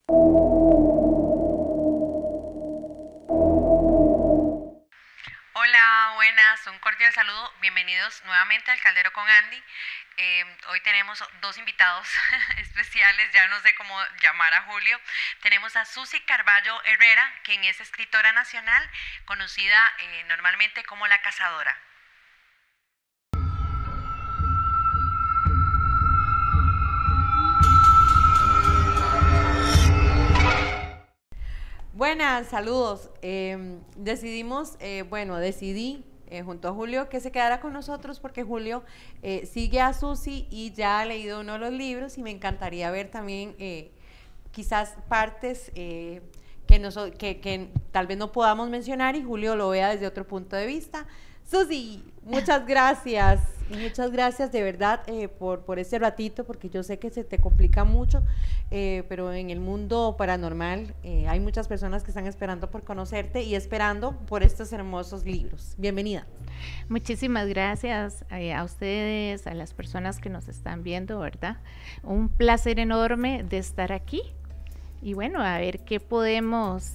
Hola, buenas, un cordial saludo. Bienvenidos nuevamente al Caldero con Andy. Hoy tenemos dos invitados especiales, ya no sé cómo llamar a Julio. Tenemos a Susi Carballo Herrera, quien es escritora nacional, conocida normalmente como La Cazadora. Buenas, saludos. Decidí junto a Julio que se quedara con nosotros porque Julio sigue a Susi y ya ha leído uno de los libros y me encantaría ver también quizás partes que tal vez no podamos mencionar y Julio lo vea desde otro punto de vista. Susi, muchas gracias y muchas gracias de verdad por este ratito, porque yo sé que se te complica mucho, pero en el mundo paranormal hay muchas personas que están esperando por conocerte y esperando por estos hermosos libros. Bienvenida. Muchísimas gracias a ustedes, a las personas que nos están viendo, ¿verdad? Un placer enorme de estar aquí y bueno, a ver qué podemos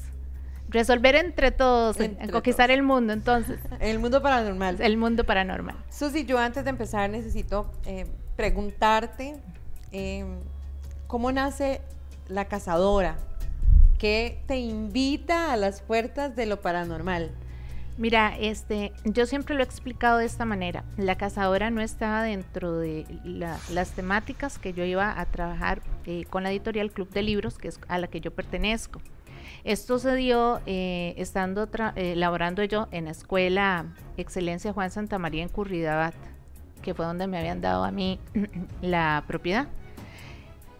resolver entre todos, conquistar el mundo, entonces. El mundo paranormal. El mundo paranormal. Susi, yo antes de empezar necesito preguntarte ¿cómo nace La Cazadora? ¿Qué te invita a las puertas de lo paranormal? Mira, yo siempre lo he explicado de esta manera. La Cazadora no estaba dentro de las temáticas que yo iba a trabajar con la editorial Club de Libros, que es a la que yo pertenezco. Esto se dio estando laborando yo en la escuela Excelencia Juan Santamaría en Curridabat, que fue donde me habían dado a mí la propiedad.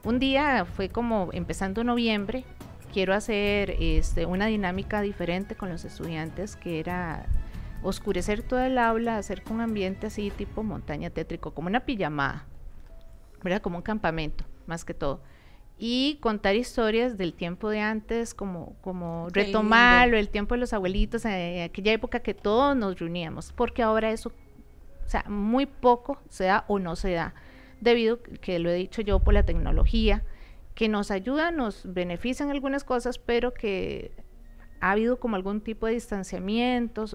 Un día fue como empezando noviembre, quiero hacer una dinámica diferente con los estudiantes, que era oscurecer todo el aula, hacer un ambiente así tipo montaña tétrico, como una pijamada, ¿verdad? Como un campamento, más que todo. Y contar historias del tiempo de antes, como retomarlo, el tiempo de los abuelitos, aquella época que todos nos reuníamos, porque ahora eso, o sea, muy poco se da o no se da, debido, que lo he dicho yo, por la tecnología, que nos ayuda, nos beneficia en algunas cosas, pero que ha habido como algún tipo de distanciamiento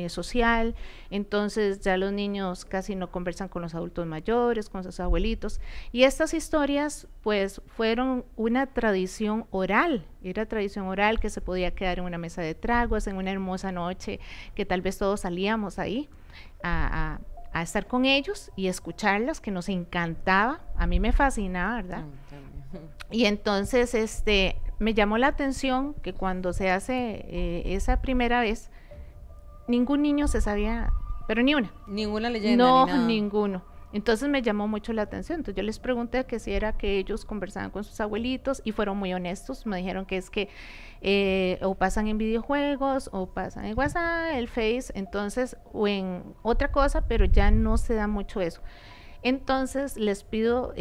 social, entonces ya los niños casi no conversan con los adultos mayores, con sus abuelitos, y estas historias pues fueron una tradición oral, era tradición oral que se podía quedar en una mesa de tragos, en una hermosa noche, que tal vez todos salíamos ahí a estar con ellos y escucharlas, que nos encantaba, a mí me fascinaba, ¿verdad? Y entonces me llamó la atención que cuando se hace esa primera vez, ningún niño se sabía, pero ni una. Ninguna leyenda. No, ni nada. ninguno. Entonces me llamó mucho la atención. Entonces yo les pregunté que si era que ellos conversaban con sus abuelitos y fueron muy honestos. Me dijeron que es que o pasan en videojuegos o pasan en WhatsApp, el Face, entonces, o en otra cosa, pero ya no se da mucho eso. Entonces les pido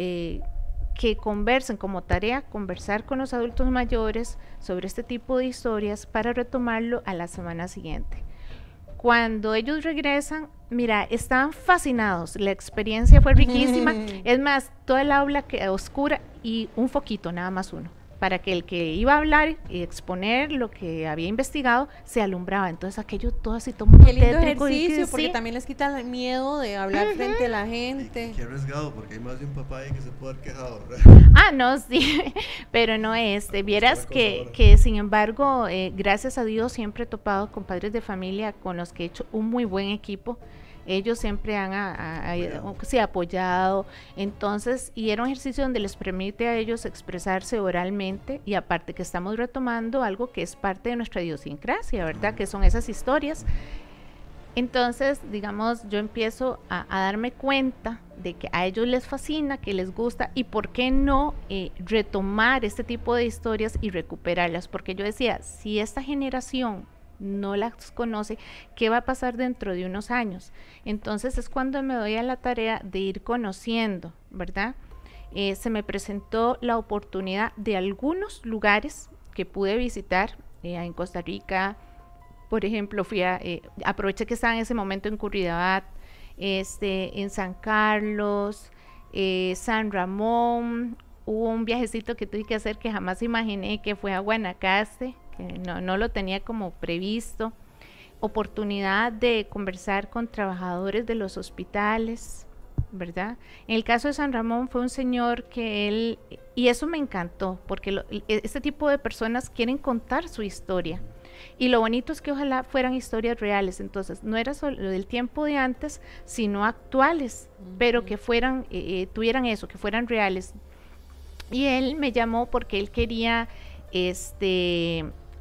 que conversen como tarea, conversar con los adultos mayores sobre este tipo de historias para retomarlo a la semana siguiente. Cuando ellos regresan, mira, estaban fascinados, la experiencia fue riquísima, es más, toda el aula quedó oscura y un foquito, nada más uno, para que el que iba a hablar y exponer lo que había investigado se alumbraba. Entonces aquello todo así, todo muy tétrico. Qué lindo ejercicio, porque también les quita el miedo de hablar frente a la gente. Qué arriesgado, porque hay más de un papá ahí que se puede haber quejado, ¿verdad? Ah, no, sí, pero no, vieras que sin embargo, gracias a Dios siempre he topado con padres de familia con los que he hecho un muy buen equipo. Ellos siempre han apoyado, entonces, y era un ejercicio donde les permite a ellos expresarse oralmente, y aparte que estamos retomando algo que es parte de nuestra idiosincrasia, ¿verdad? Que son esas historias. Entonces, digamos, yo empiezo a darme cuenta de que a ellos les fascina, que les gusta, y por qué no retomar este tipo de historias y recuperarlas, porque yo decía, si esta generación no las conoce, ¿qué va a pasar dentro de unos años? Entonces es cuando me doy a la tarea de ir conociendo, ¿verdad? Se me presentó la oportunidad de algunos lugares que pude visitar en Costa Rica. Por ejemplo, aproveché que estaba en ese momento en Curridabat, en San Carlos, San Ramón, hubo un viajecito que tuve que hacer que jamás imaginé, que fue a Guanacaste, que no lo tenía como previsto. Oportunidad de conversar con trabajadores de los hospitales, ¿verdad? En el caso de San Ramón fue un señor que él, y eso me encantó, porque este tipo de personas quieren contar su historia. Y lo bonito es que ojalá fueran historias reales, entonces no era solo del tiempo de antes, sino actuales, pero que fueran, tuvieran eso, que fueran reales. Y él me llamó porque él quería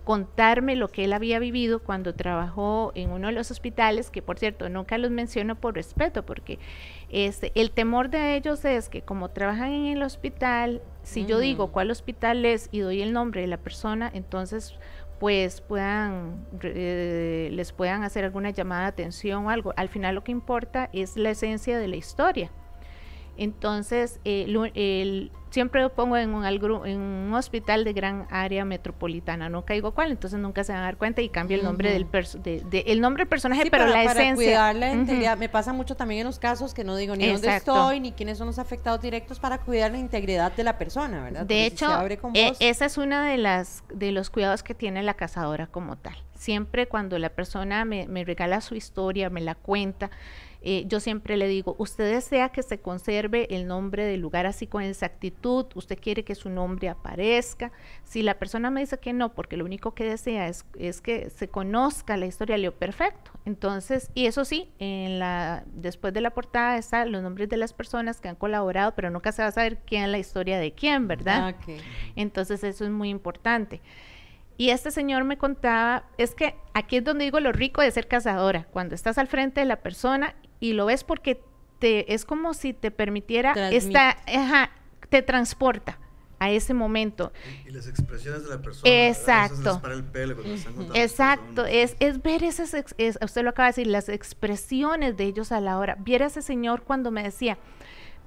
contarme lo que él había vivido cuando trabajó en uno de los hospitales, que por cierto nunca los menciono por respeto, porque el temor de ellos es que como trabajan en el hospital, si yo digo cuál hospital es y doy el nombre de la persona, entonces pues les puedan hacer alguna llamada de atención o algo. Al final lo que importa es la esencia de la historia. Entonces, siempre lo pongo en un hospital de gran área metropolitana, no caigo cuál, entonces nunca se van a dar cuenta y cambio el nombre el nombre del personaje, pero la esencia. Para cuidar la integridad, me pasa mucho también en los casos que no digo ni dónde estoy, ni quiénes son los afectados directos, para cuidar la integridad de la persona, ¿verdad? De hecho, esa es una de los cuidados que tiene la cazadora como tal. Siempre cuando la persona me regala su historia, me la cuenta, yo siempre le digo, usted desea que se conserve el nombre del lugar así con exactitud, usted quiere que su nombre aparezca. Si la persona me dice que no, porque lo único que desea es que se conozca la historia, le digo, perfecto. Entonces, y eso sí, después de la portada están los nombres de las personas que han colaborado, pero nunca se va a saber quién es la historia de quién, ¿verdad? Okay. Entonces eso es muy importante. Y este señor me contaba, es que aquí es donde digo lo rico de ser cazadora, cuando estás al frente de la persona y lo ves porque es como si te permitiera, te transporta a ese momento. Y las expresiones de la persona. Exacto. Para el pelo cuando están contando. Exacto, es ver usted lo acaba de decir, las expresiones de ellos a la hora. Viera ese señor cuando me decía,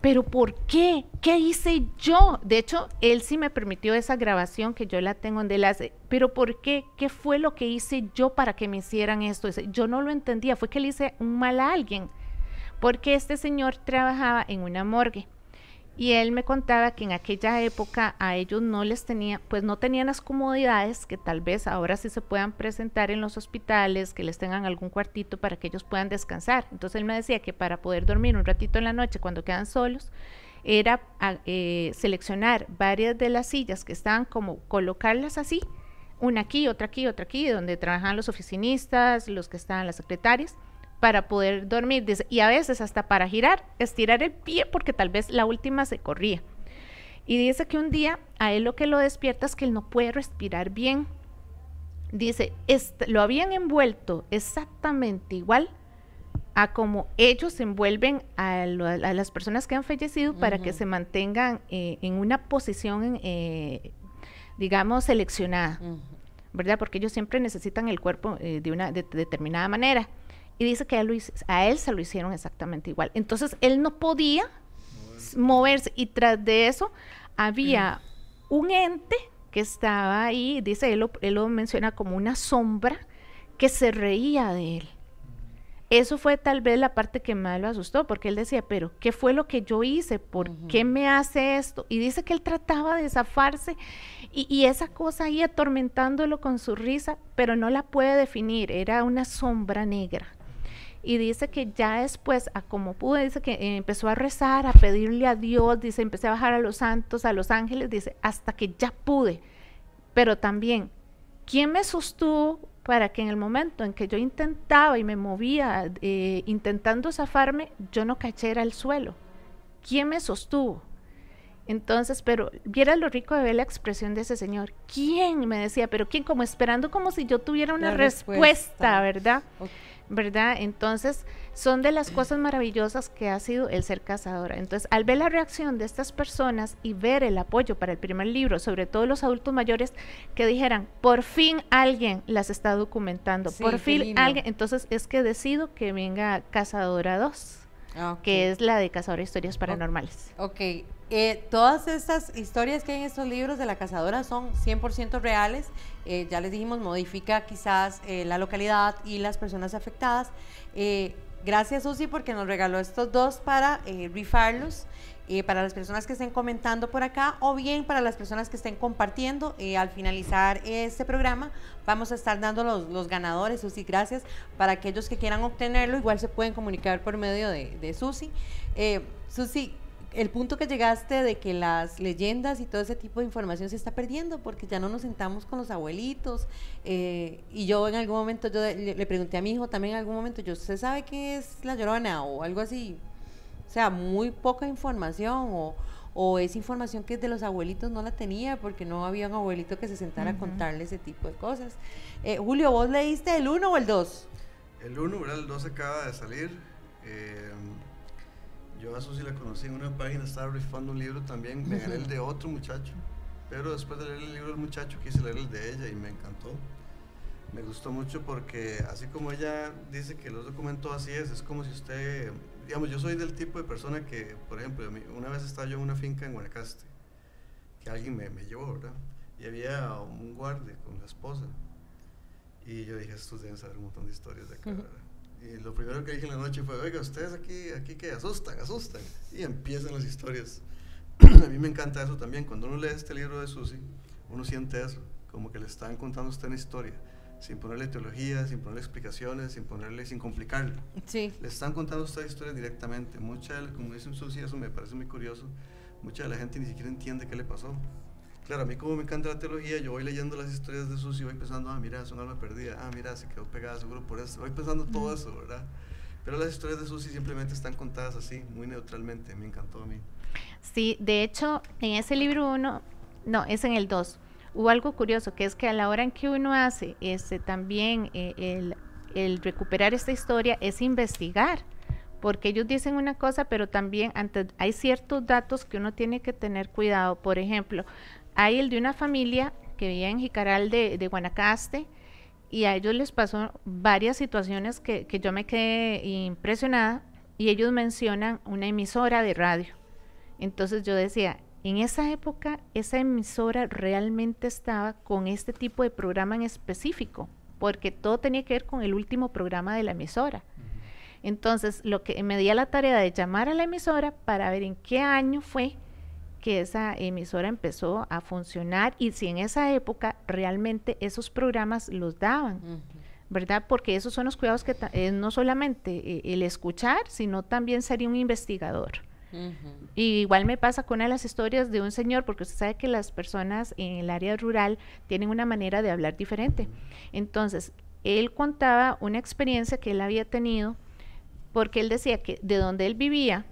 ¿pero por qué? ¿Qué hice yo? De hecho, él sí me permitió esa grabación que yo la tengo donde él hace, ¿pero por qué? ¿Qué fue lo que hice yo para que me hicieran esto? Yo no lo entendía, fue que le hice un mal a alguien, porque este señor trabajaba en una morgue y él me contaba que en aquella época a ellos no tenían las comodidades que tal vez ahora sí se puedan presentar en los hospitales, que les tengan algún cuartito para que ellos puedan descansar. Entonces él me decía que para poder dormir un ratito en la noche cuando quedan solos, era seleccionar varias de las sillas que estaban como colocarlas así, una aquí, otra aquí, otra aquí, donde trabajaban los oficinistas, los que estaban las secretarias, para poder dormir, y a veces hasta para estirar el pie, porque tal vez la última se corría. Y dice que un día a él lo que lo despierta es que él no puede respirar bien. Dice, lo habían envuelto exactamente igual a como ellos envuelven a las personas que han fallecido para que se mantengan en una posición, digamos, seleccionada, ¿verdad? Porque ellos siempre necesitan el cuerpo de una determinada manera. Y dice que a él se lo hicieron exactamente igual. Entonces él no podía moverse, y tras de eso había un ente que estaba ahí, dice él lo menciona como una sombra que se reía de él. Eso fue tal vez la parte que más lo asustó, porque él decía, pero ¿qué fue lo que yo hice? ¿Por qué me hace esto? Y dice que él trataba de zafarse y esa cosa ahí atormentándolo con su risa, pero no la puede definir, era una sombra negra. Y dice que ya después, como pudo, dice que empezó a rezar, a pedirle a Dios, dice, empecé a bajar a los santos, a los ángeles, dice, hasta que ya pude. Pero también, ¿quién me sostuvo para que en el momento en que yo intentaba y me movía intentando zafarme, yo no cayera al suelo? ¿Quién me sostuvo? Entonces, pero viera lo rico de ver la expresión de ese señor. ¿Quién? Me decía, pero ¿quién? Como esperando como si yo tuviera una respuesta, ¿verdad? Okay. ¿Verdad? Entonces, son de las cosas maravillosas que ha sido el ser cazadora. Entonces, al ver la reacción de estas personas y ver el apoyo para el primer libro, sobre todo los adultos mayores que dijeran, por fin alguien las está documentando, sí, por fin alguien, entonces es que decido que venga Cazadora 2, que es la de Cazadora de Historias Paranormales. Ok, todas estas historias que hay en estos libros de la cazadora son 100% reales. Ya les dijimos, modifica quizás la localidad y las personas afectadas. Gracias, Susi, porque nos regaló estos dos para rifarlos. para las personas que estén comentando por acá o bien para las personas que estén compartiendo. Al finalizar este programa vamos a estar dando los ganadores. Susi, gracias. Para aquellos que quieran obtenerlo, igual se pueden comunicar por medio de Susi. Susi, el punto que llegaste de que las leyendas y todo ese tipo de información se está perdiendo porque ya no nos sentamos con los abuelitos, y yo en algún momento yo le pregunté a mi hijo también en algún momento, ¿usted sabe qué es la Llorona? O algo así. O sea, muy poca información o esa información que es de los abuelitos no la tenía porque no había un abuelito que se sentara a contarle ese tipo de cosas. Julio, ¿vos leíste el 1 o el 2? El 1, ¿verdad? El 2 acaba de salir. Yo a Susi la conocí en una página, estaba rifando un libro también, me gané el de otro muchacho, pero después de leer el libro del muchacho quise leer el de ella y me encantó. Me gustó mucho porque así como ella dice que los documentó, así es como si usted, digamos, yo soy del tipo de persona que, por ejemplo, una vez estaba yo en una finca en Guanacaste, que alguien me llevó, ¿verdad? Y había un guardia con la esposa, y yo dije, estos deben saber un montón de historias de acá, ¿verdad? Y lo primero que dije en la noche fue, oiga, ustedes aquí que asustan, y empiezan las historias. A mí me encanta eso también, cuando uno lee este libro de Susi, uno siente eso, como que le están contando a usted una historia, sin ponerle teología, sin ponerle explicaciones, sin complicarlo. Sí. Le están contando a usted historias directamente. Como dice Susi, eso me parece muy curioso, mucha de la gente ni siquiera entiende qué le pasó. Claro, a mí como me encanta la teología, yo voy leyendo las historias de Susi y voy pensando, mira, es un alma perdida, mira, se quedó pegada seguro por eso, voy pensando todo eso, ¿verdad? Pero las historias de Susi simplemente están contadas así, muy neutralmente, me encantó a mí. Sí, de hecho, en ese libro 1, no, es en el 2, hubo algo curioso, que es que a la hora en que uno hace también el recuperar esta historia es investigar, porque ellos dicen una cosa, pero también hay ciertos datos que uno tiene que tener cuidado. Por ejemplo, hay el de una familia que vivía en Jicaral de Guanacaste, y a ellos les pasó varias situaciones que yo me quedé impresionada, y ellos mencionan una emisora de radio. Entonces yo decía, en esa época esa emisora realmente estaba con este tipo de programa en específico, porque todo tenía que ver con el último programa de la emisora. Entonces lo que me di a la tarea de llamar a la emisora para ver en qué año fue que esa emisora empezó a funcionar y si en esa época realmente esos programas los daban, ¿verdad? Porque esos son los cuidados que no solamente el escuchar, sino también sería un investigador. Y igual me pasa con una de las historias de un señor, porque usted sabe que las personas en el área rural tienen una manera de hablar diferente. Entonces, él contaba una experiencia que él había tenido, porque él decía que de donde él vivía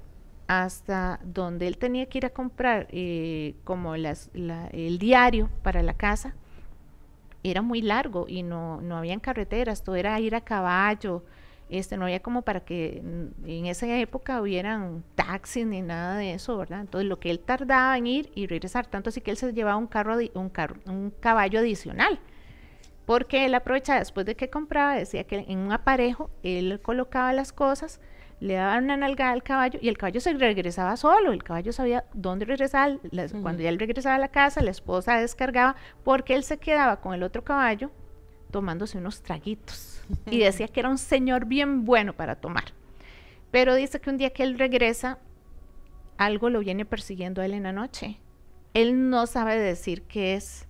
hasta donde él tenía que ir a comprar como el diario para la casa, era muy largo y no habían carreteras, todo era ir a caballo, no había como para que en esa época hubieran taxis ni nada de eso, ¿verdad? Entonces lo que él tardaba en ir y regresar, tanto así que él se llevaba un caballo adicional, porque él aprovechaba después de que compraba, decía que en un aparejo él colocaba las cosas, le daba una nalgada al caballo y el caballo se regresaba solo, el caballo sabía dónde regresar, cuando ya él regresaba a la casa, la esposa descargaba, porque él se quedaba con el otro caballo tomándose unos traguitos y decía que era un señor bien bueno para tomar, pero dice que un día que él regresa, algo lo viene persiguiendo a él en la noche, él no sabe decir qué es,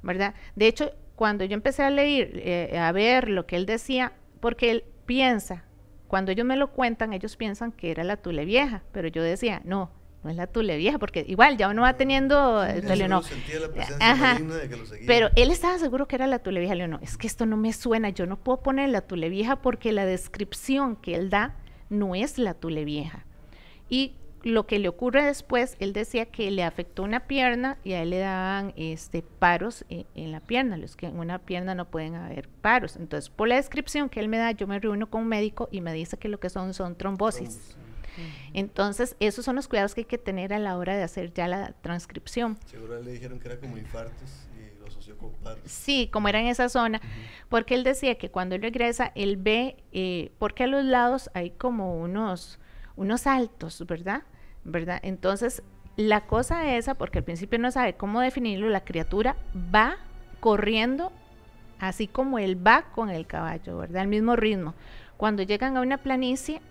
¿verdad? De hecho, cuando yo empecé a leer, a ver lo que él decía, porque él piensa, cuando ellos me lo cuentan, ellos piensan que era la Tule Vieja, pero yo decía, no es la Tule Vieja, porque igual ya uno va teniendo no. Sentía la presencia maligna de que lo seguía. Pero él estaba seguro que era la Tule Vieja. Le digo, no, es que esto no me suena, yo no puedo poner la Tule Vieja porque la descripción que él da no es la Tule Vieja. Y lo que le ocurre después, él decía que le afectó una pierna y a él le daban paros en la pierna, los que en una pierna no pueden haber paros. Entonces, por la descripción que él me da, yo me reúno con un médico y me dice que lo que son trombosis. Entonces, esos son los cuidados que hay que tener a la hora de hacer ya la transcripción. Seguro le dijeron que era como infartos y lo asoció con paros. Sí, como era en esa zona, porque él decía que cuando él regresa, él ve, porque a los lados hay como unos altos, ¿verdad? Entonces, la cosa esa, porque al principio no sabe cómo definirlo, la criatura va corriendo así como él va con el caballo, ¿verdad? Al mismo ritmo. Cuando llegan a una planicie,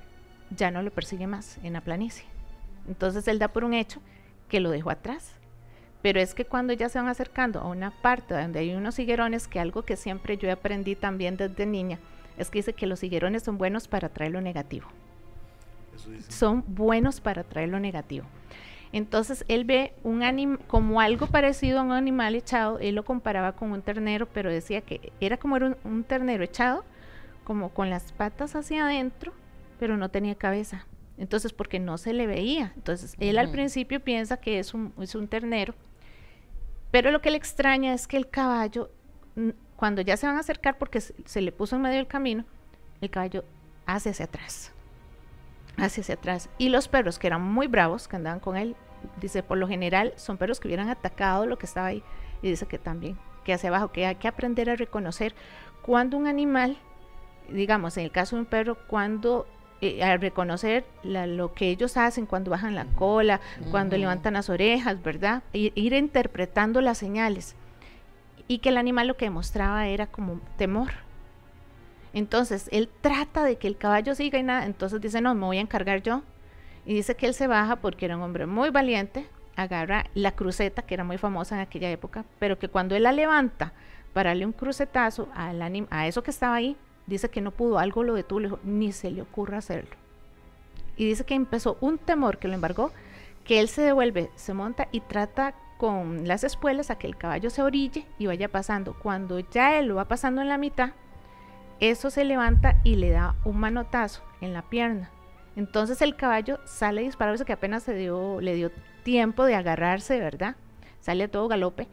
ya no lo persigue más en la planicie. Entonces él da por un hecho que lo dejó atrás. Pero es que cuando ya se van acercando a una parte donde hay unos higuerones, que algo que siempre yo aprendí también desde niña, es que dice que los higuerones son buenos para atraer lo negativo. Son buenos para atraer lo negativo. Entonces él ve como algo parecido a un animal echado, él lo comparaba con un ternero, pero decía que era como un ternero echado, como con las patas hacia adentro, pero no tenía cabeza. Entonces, porque no se le veía. Entonces, él al principio piensa que es un ternero, pero lo que le extraña es que el caballo, cuando ya se van a acercar, porque se le puso en medio del camino, el caballo hace hacia atrás. Y los perros, que eran muy bravos, que andaban con él, dice, por lo general, son perros que hubieran atacado lo que estaba ahí. Y dice que también, que hacia abajo, que hay que aprender a reconocer cuando un animal, digamos, en el caso de un perro, cuando al reconocer lo que ellos hacen cuando bajan la cola, cuando levantan las orejas, ¿verdad? Ir interpretando las señales. Y que el animal lo que demostraba era como temor. Entonces, él trata de que el caballo siga y nada, entonces dice, no, me voy a encargar yo. Y dice que él se baja porque era un hombre muy valiente, agarra la cruceta, que era muy famosa en aquella época, pero que cuando él la levanta para darle un crucetazo a eso que estaba ahí, dice que no pudo, algo lo detuvo, le dijo, ni se le ocurra hacerlo. Y dice que empezó un temor que lo embargó, que él se devuelve, se monta y trata con las espuelas a que el caballo se orille y vaya pasando. Cuando ya él lo va pasando en la mitad, eso se levanta y le da un manotazo en la pierna. Entonces el caballo sale disparado, dice que apenas le dio tiempo de agarrarse, ¿verdad? Sale a todo galope.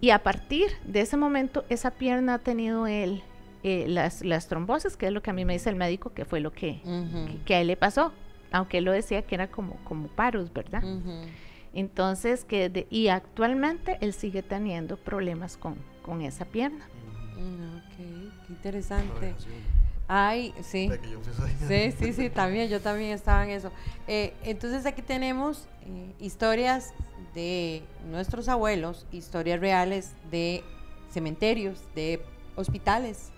Y a partir de ese momento, esa pierna ha tenido él las trombosis, que es lo que a mí me dice el médico, que fue lo que a él le pasó, aunque él lo decía que era como paros, ¿verdad? Entonces, y actualmente él sigue teniendo problemas con esa pierna. Ok, qué interesante. Ay, sí. Sí, también, yo también estaba en eso. Entonces aquí tenemos historias de nuestros abuelos, historias reales de cementerios, de hospitales,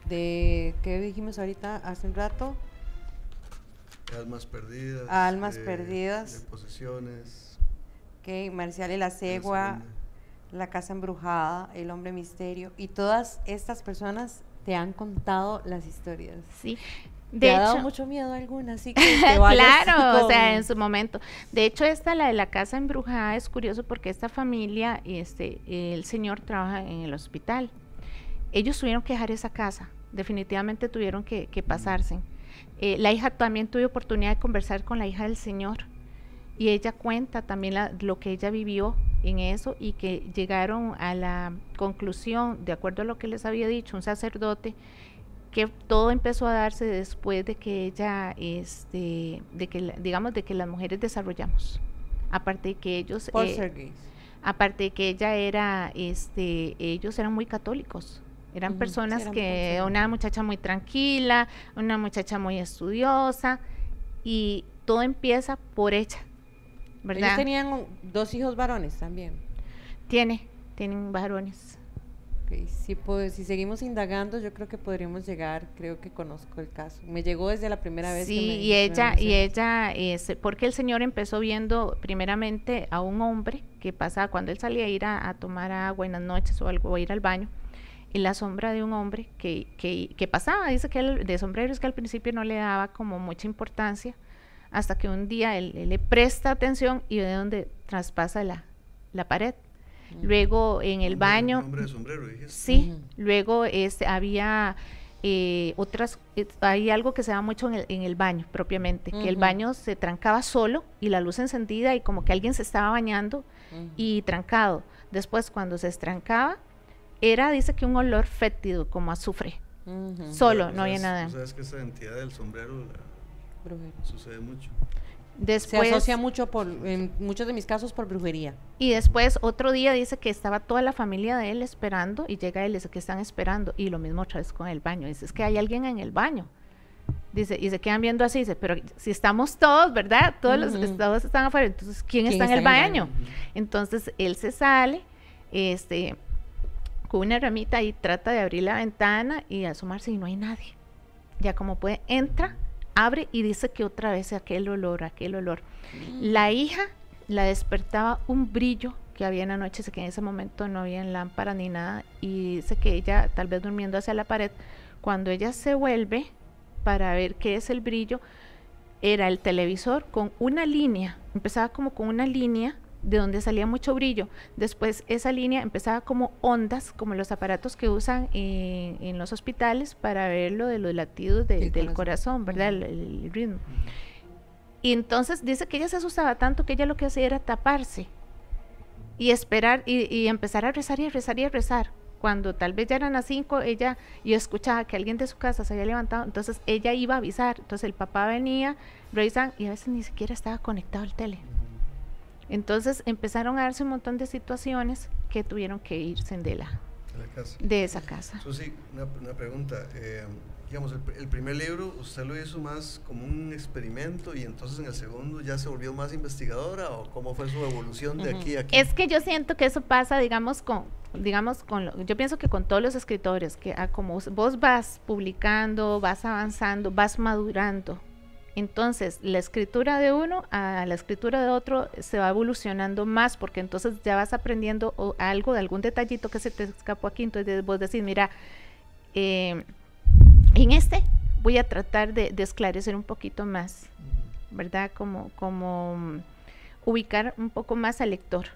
de, ¿qué dijimos ahorita hace un rato? Almas perdidas. De posesiones. Ok, Marcial y la Cegua, La Casa Embrujada, El Hombre Misterio, y todas estas personas te han contado las historias. Sí. ¿Te ha dado mucho miedo alguna? Así que te vayas claro, o sea, en su momento. De hecho, la de La Casa Embrujada, es curioso porque esta familia, el señor trabaja en el hospital. Ellos tuvieron que dejar esa casa, definitivamente tuvieron que pasarse. La hija también tuve oportunidad de conversar con la hija del señor, y ella cuenta también lo que ella vivió en eso, y que llegaron a la conclusión, de acuerdo a lo que les había dicho un sacerdote, que todo empezó a darse después de que ella, de que las mujeres desarrollamos, aparte de que ellos, aparte de que ella era, ellos eran muy católicos, eran personas que, una muchacha muy tranquila, una muchacha muy estudiosa, y todo empieza por ella, ¿verdad? Ellos tenían 2 hijos varones también. Tienen varones. Okay, si seguimos indagando, yo creo que podríamos llegar, creo que conozco el caso. Me llegó desde la primera vez. Sí, que y ella, porque el señor empezó viendo primeramente a un hombre que pasaba, cuando él salía a ir a tomar agua en las noches o algo, o a ir al baño, y la sombra de un hombre que pasaba, dice que él, de sombreros, que al principio no le daba como mucha importancia, hasta que un día él le presta atención y ve donde traspasa la pared. Luego en el baño, hombre de sombrero, dijiste. Sí, luego había hay algo que se da mucho en el baño propiamente, que el baño se trancaba solo y la luz encendida, y como que alguien se estaba bañando y trancado. Después, cuando se estrancaba, dice que un olor fétido como azufre, solo, no había nada. ¿Sabes que esa entidad del sombrero sucede mucho? Después, se asocia mucho en muchos de mis casos por brujería. Y después otro día dice que estaba toda la familia de él esperando, y llega él y dice que están esperando, y lo mismo otra vez con el baño, dice, es que hay alguien en el baño, dice, y se quedan viendo así, dice, pero si estamos todos, ¿verdad? Todos están afuera, entonces ¿quién está en el baño? Entonces él se sale, con una ramita, y trata de abrir la ventana y asomarse, y no hay nadie. Ya como puede, entra abre y dice que otra vez aquel olor. La hija la despertaba un brillo que había en la noche, sé que en ese momento no había lámpara ni nada, y dice que ella, tal vez durmiendo hacia la pared, cuando ella se vuelve para ver qué es el brillo, era el televisor con una línea, empezaba como con una línea de donde salía mucho brillo, después esa línea empezaba como ondas, como los aparatos que usan en los hospitales para ver lo de los latidos del corazón, ¿verdad? El ritmo. Y entonces dice que ella se asustaba tanto que ella lo que hacía era taparse y esperar y empezar a rezar y a rezar y a rezar. Cuando tal vez ya eran las 5, yo escuchaba que alguien de su casa se había levantado, entonces ella iba a avisar, entonces el papá venía, revisaban y a veces ni siquiera estaba conectado al tele. Entonces empezaron a darse un montón de situaciones que tuvieron que irse de esa casa. Susi, una pregunta, digamos, el primer libro usted lo hizo más como un experimento y entonces en el segundo ya se volvió más investigadora, ¿o cómo fue su evolución de aquí a aquí? Es que yo siento que eso pasa, yo pienso que con todos los escritores, que como vos vas publicando, vas avanzando, vas madurando, entonces la escritura de uno a la escritura de otro se va evolucionando más, porque entonces ya vas aprendiendo algo de algún detallito que se te escapó aquí, entonces vos decís, mira, en voy a tratar de esclarecer un poquito más, ¿verdad? Como ubicar un poco más al lector,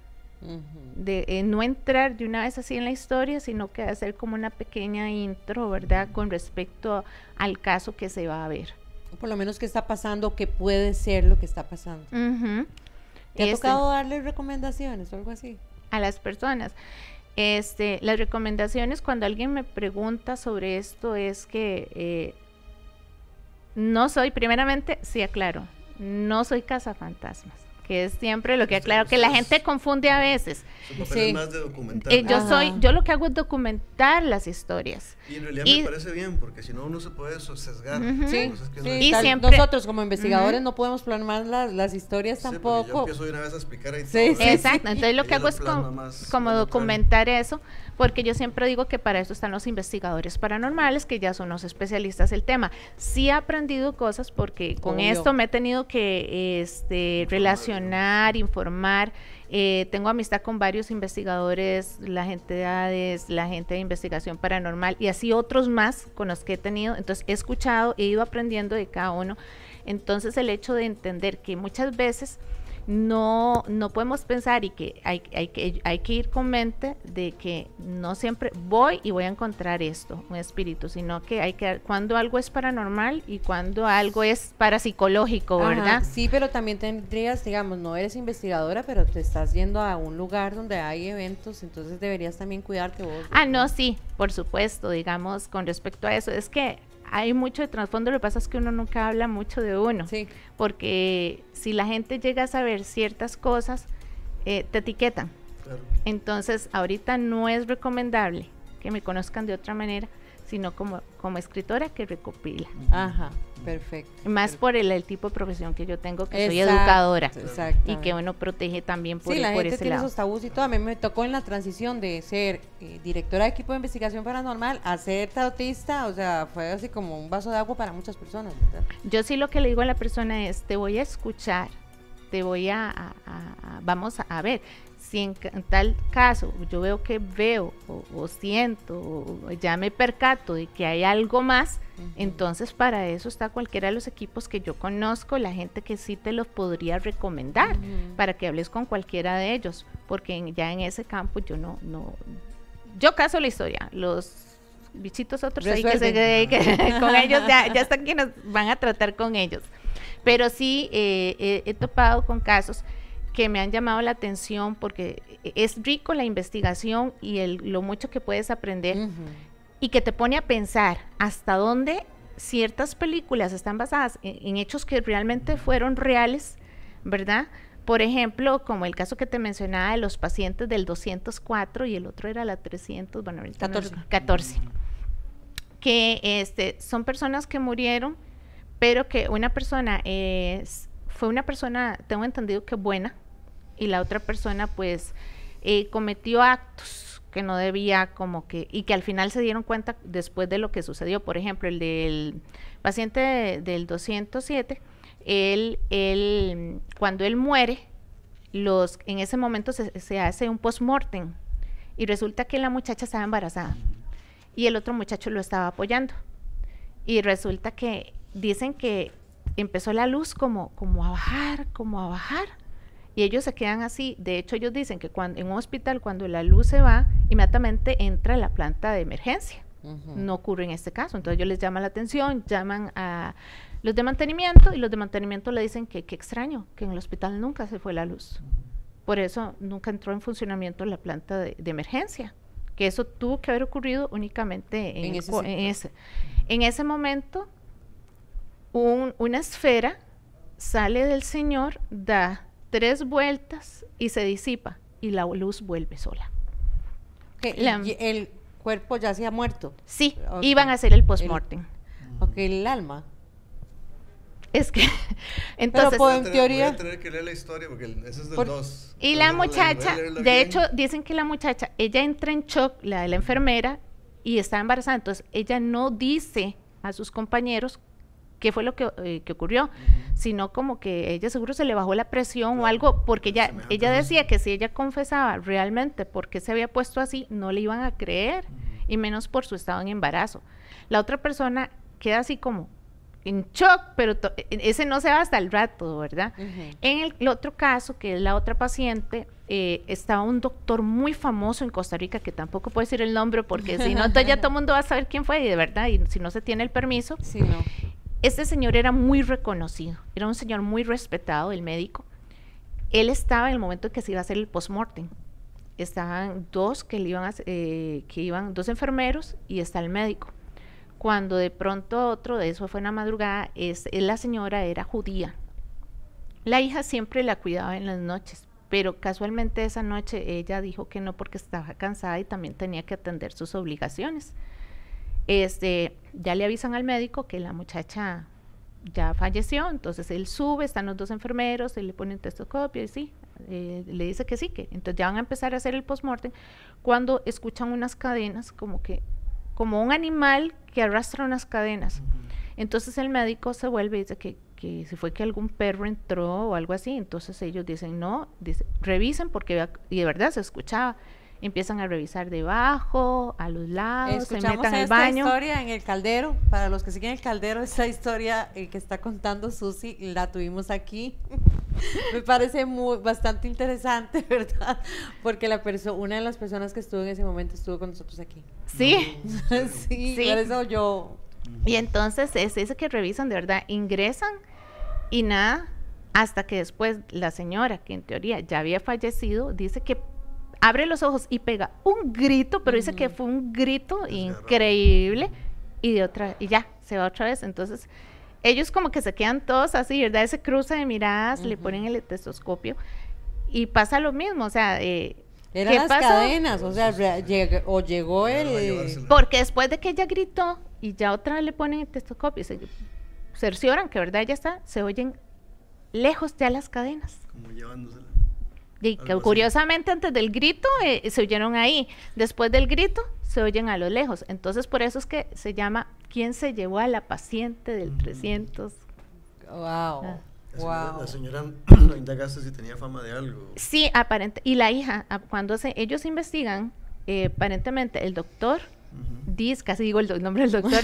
de no entrar de una vez así en la historia, sino que hacer como una pequeña intro, ¿verdad? Con respecto al caso que se va a ver. Por lo menos qué está pasando, qué puede ser lo que está pasando. ¿Te ha tocado darle recomendaciones o algo así? A las personas. Las recomendaciones, cuando alguien me pregunta sobre esto, es que no soy, primeramente, sí aclaro, no soy cazafantasmas, que es siempre lo que aclaro, que la gente confunde a veces. Su papel es más de documentar. Yo lo que hago es documentar las historias. Y en realidad me parece bien, porque si no uno se puede sesgar. Y siempre nosotros como investigadores no podemos plasmar las historias tampoco. Yo empiezo de una vez a explicar ahí todo. Exacto, entonces lo que hago es como documentar eso, porque yo siempre digo que para eso están los investigadores paranormales, que ya son los especialistas del tema. Sí he aprendido cosas porque con esto me he tenido que relacionar, informar. Tengo amistad con varios investigadores, la gente de ADES, la gente de investigación paranormal y así otros más con los que he tenido. Entonces he escuchado, he ido aprendiendo de cada uno. Entonces el hecho de entender que muchas veces no podemos pensar y que hay que ir con mente de que no siempre voy y voy a encontrar esto, un espíritu, sino que hay que cuando algo es paranormal y cuando algo es parapsicológico, ¿verdad? Ajá, sí, pero también tendrías, digamos, no eres investigadora, pero te estás yendo a un lugar donde hay eventos, entonces deberías también cuidarte vos. No, sí, por supuesto, digamos, con respecto a eso, es que hay mucho de trasfondo, lo que pasa es que uno nunca habla mucho de uno, porque si la gente llega a saber ciertas cosas, te etiquetan. Claro. Entonces, ahorita no es recomendable que me conozcan de otra manera, sino como escritora que recopila. Ajá, perfecto. Más por el tipo de profesión que yo tengo, que soy educadora. Y que uno protege también por ese lado. Sí, la gente tiene esos tabús y todo. A mí me tocó en la transición de ser directora de equipo de investigación paranormal a ser tarotista, o sea, fue así como un vaso de agua para muchas personas, ¿verdad? Yo sí lo que le digo a la persona es, te voy a escuchar, te voy vamos a ver. Si en tal caso yo veo o siento o ya me percato de que hay algo más, entonces para eso está cualquiera de los equipos que yo conozco, la gente que sí te los podría recomendar para que hables con cualquiera de ellos, porque ya en ese campo yo caso la historia, los bichitos otros ahí que con ellos ya están que nos van a tratar con ellos, pero sí he topado con casos que me han llamado la atención porque es rico la investigación y lo mucho que puedes aprender y que te pone a pensar hasta dónde ciertas películas están basadas en hechos que realmente fueron reales, ¿verdad? Por ejemplo, como el caso que te mencionaba de los pacientes del 204 y el otro era la 300, bueno, 14, que son personas que murieron, pero que una persona fue una persona, tengo entendido que buena, y la otra persona pues cometió actos que no debía como que, y que al final se dieron cuenta después de lo que sucedió. Por ejemplo, el del paciente del 207, cuando él muere, en ese momento se hace un post-mortem y resulta que la muchacha estaba embarazada y el otro muchacho lo estaba apoyando y resulta que dicen que empezó la luz como a bajar y ellos se quedan así. De hecho, ellos dicen que en un hospital cuando la luz se va, inmediatamente entra la planta de emergencia. No ocurre en este caso. Entonces ellos les llaman la atención, llaman a los de mantenimiento y los de mantenimiento le dicen que qué extraño, que en el hospital nunca se fue la luz. Por eso nunca entró en funcionamiento la planta de emergencia, que eso tuvo que haber ocurrido únicamente en ese momento. Una esfera sale del señor, da 3 vueltas y se disipa y la luz vuelve sola. El cuerpo ya se ha muerto. Sí, iban a hacer el postmortem. El alma. Es que, entonces... Pero en teoría... Voy a tener que leer la historia porque ese es del 2. Y la muchacha, de hecho, dicen que la muchacha, ella entra en shock, la de la enfermera, y está embarazada, entonces ella no dice a sus compañeros qué fue lo que ocurrió, sino como que ella seguro se le bajó la presión o algo, porque ella decía que si ella confesaba realmente por qué se había puesto así, no le iban a creer, y menos por su estado en embarazo. La otra persona queda así como en shock, pero ese no se va hasta el rato, ¿verdad? En el otro caso, que es la otra paciente, estaba un doctor muy famoso en Costa Rica, que tampoco puedo decir el nombre, porque si no, ya todo el mundo va a saber quién fue, y de verdad, y si no se tiene el permiso. Sí, no. Este señor era muy reconocido, era un señor muy respetado, el médico. Él estaba en el momento en que se iba a hacer el postmortem. Estaban dos dos enfermeros y está el médico. Cuando de pronto otro de eso fue en la madrugada, la señora era judía. La hija siempre la cuidaba en las noches, pero casualmente esa noche ella dijo que no porque estaba cansada y también tenía que atender sus obligaciones. Ya le avisan al médico que la muchacha ya falleció, entonces él sube, están los 2 enfermeros, él le pone un estetoscopio y sí, le dice que sí, que entonces ya van a empezar a hacer el postmortem, cuando escuchan unas cadenas como un animal que arrastra unas cadenas. Entonces el médico se vuelve y dice que si fue que algún perro entró o algo así, entonces ellos dicen no, revisen porque y de verdad se escuchaba. Empiezan a revisar debajo, a los lados, se metan al baño. Esta historia en el caldero, para los que siguen el caldero, esta historia que está contando Susi, la tuvimos aquí. Me parece bastante interesante, ¿verdad? Porque una de las personas que estuvo en ese momento estuvo con nosotros aquí. Sí. sí, por eso yo... Y entonces es eso que revisan, de verdad, ingresan y nada, hasta que después la señora, que en teoría ya había fallecido, dice que abre los ojos y pega un grito, pero dice que fue un grito increíble y ya, se va otra vez. Entonces, ellos como que se quedan todos así, ¿verdad? Ese cruce de miradas, le ponen el estetoscopio y pasa lo mismo, o sea, eran las cadenas, o sea, llegó el... Porque después de que ella gritó y ya otra vez le ponen el estetoscopio y se cercioran que verdad ya está, se oyen lejos ya las cadenas. Como llevándosela. Y que curiosamente antes del grito se oyeron ahí, después del grito se oyen a lo lejos, entonces por eso es que se llama ¿quién se llevó a la paciente del 300? Wow. La señora no indagaste si tenía fama de algo. Sí, aparente, y la hija, cuando ellos investigan, aparentemente el doctor, dice, casi digo el nombre del doctor,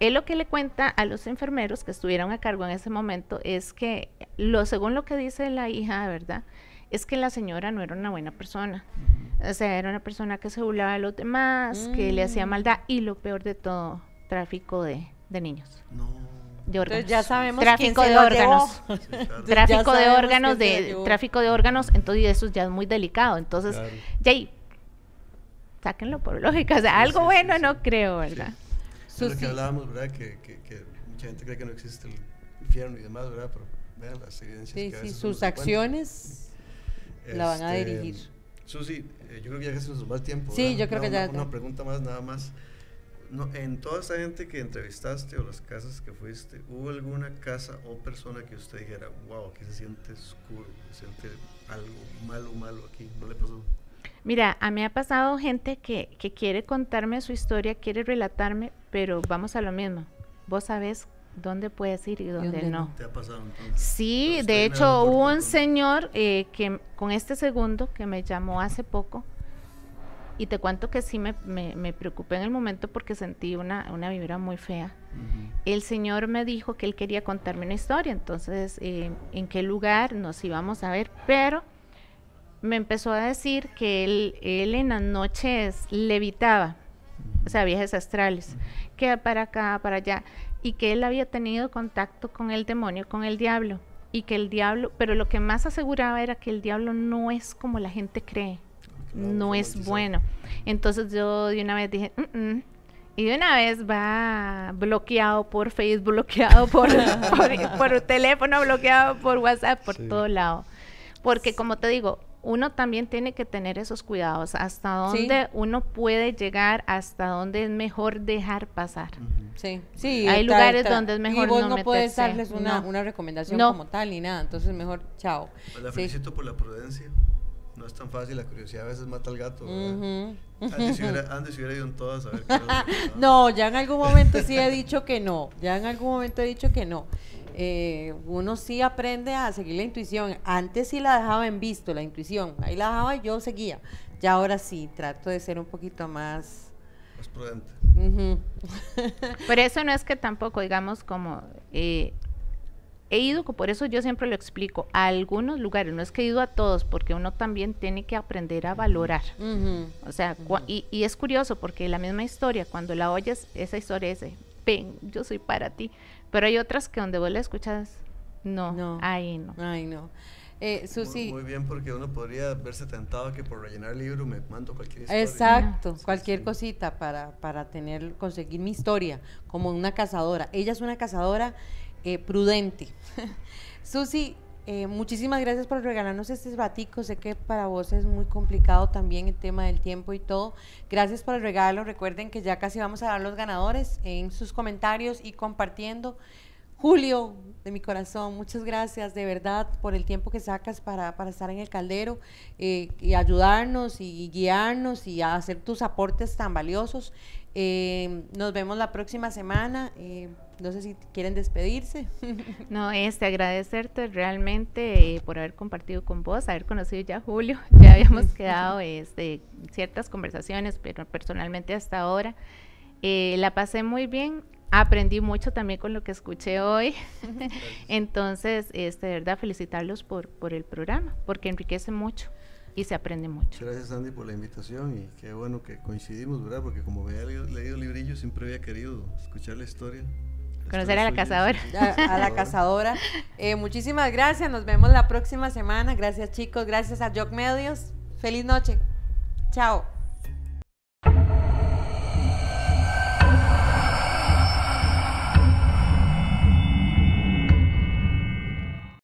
él lo que le cuenta a los enfermeros que estuvieron a cargo en ese momento es que, según lo que dice la hija, ¿verdad?, es que la señora no era una buena persona. O sea, era una persona que se burlaba de los demás, que le hacía maldad y lo peor de todo, tráfico de niños. No. De órganos. Entonces ya sabemos tráfico quién de se lo órganos. llevó. Sí, claro. Tráfico de sabemos órganos, quién se lo llevó. tráfico de órganos, entonces eso ya es muy delicado. Entonces, Claro. ya ahí, sáquenlo por lógica, o sea, algo bueno no creo, ¿verdad? Es lo que hablábamos, ¿verdad? Que mucha gente cree que no existe el infierno y demás, ¿verdad? Pero vean las evidencias que a veces sus uno se acciones la van a dirigir. Susi, yo creo que ya casi nos va el tiempo. Sí, ¿verdad? yo creo que ya. Una pregunta más, nada más. No, en toda esa gente que entrevistaste o las casas que fuiste, ¿hubo alguna casa o persona que usted dijera, wow, aquí se siente oscuro, se siente algo malo aquí? ¿No le pasó? Mira, a mí ha pasado gente que quiere contarme su historia, quiere relatarme, pero vamos a lo mismo. Vos sabés dónde puedes ir y dónde no. ¿Te ha pasado entonces? Sí, de hecho hubo un señor que con este segundo que me llamó hace poco, y te cuento que sí me preocupé en el momento porque sentí una vibra muy fea. El señor me dijo que él quería contarme una historia, entonces en qué lugar nos íbamos a ver, pero me empezó a decir que él en las noches levitaba, o sea, viajes astrales, que para acá, para allá, y que él había tenido contacto con el demonio, con el diablo, y que el diablo, pero lo que más aseguraba era que el diablo no es como la gente cree, no es bueno. Entonces yo de una vez dije, y de una vez va bloqueado por Facebook, bloqueado por teléfono, bloqueado por WhatsApp, por todo lado, porque como te digo, uno también tiene que tener esos cuidados, hasta dónde uno puede llegar, hasta dónde es mejor dejar pasar. Sí, sí. Hay lugares donde es mejor y vos no no puedes meterse. darles una recomendación como tal ni nada, entonces mejor chao. Pues la felicito por la prudencia. No es tan fácil, la curiosidad a veces mata al gato, ¿verdad? Antes hubiera ido en todas a ver qué era lo que pasaba. No, ya en algún momento sí he dicho que no, uno sí aprende a seguir la intuición. Antes sí la dejaba en visto, la intuición, ahí la dejaba y yo seguía. Ya ahora sí, trato de ser un poquito más prudente. Pero eso no es que tampoco, digamos, como he ido, por eso yo siempre lo explico, a algunos lugares, no es que he ido a todos, porque uno también tiene que aprender a valorar. O sea, y es curioso, porque la misma historia, cuando la oyes, esa historia es, ven, yo soy para ti. Pero hay otras que donde vos la escuchas, ahí no. Ay, no. Susi. Muy bien, porque uno podría verse tentado que por rellenar el libro me mando cualquier historia. Exacto, cualquier cosita para conseguir mi historia, como una cazadora. Ella es una cazadora prudente. Susi, muchísimas gracias por regalarnos este ratico. Sé que para vos es muy complicado también el tema del tiempo y todo. Gracias por el regalo. Recuerden que ya casi vamos a dar los ganadores en sus comentarios y compartiendo. Julio, de mi corazón, muchas gracias de verdad por el tiempo que sacas para estar en el caldero y ayudarnos y guiarnos y a hacer tus aportes tan valiosos. Nos vemos la próxima semana. No sé si quieren despedirse. No, agradecerte realmente por haber compartido con vos, haber conocido ya a Julio. Ya habíamos quedado ciertas conversaciones, pero personalmente hasta ahora la pasé muy bien. Aprendí mucho también con lo que escuché hoy. Entonces, de verdad, felicitarlos por el programa, porque enriquece mucho y se aprende mucho. Gracias, Andy, por la invitación y qué bueno que coincidimos, ¿verdad? Porque como me había leído librillos, siempre había querido escuchar la historia. Conocer a la cazadora. A la cazadora. Muchísimas gracias, nos vemos la próxima semana. Gracias, chicos, gracias a Joc Medios. Feliz noche. Chao.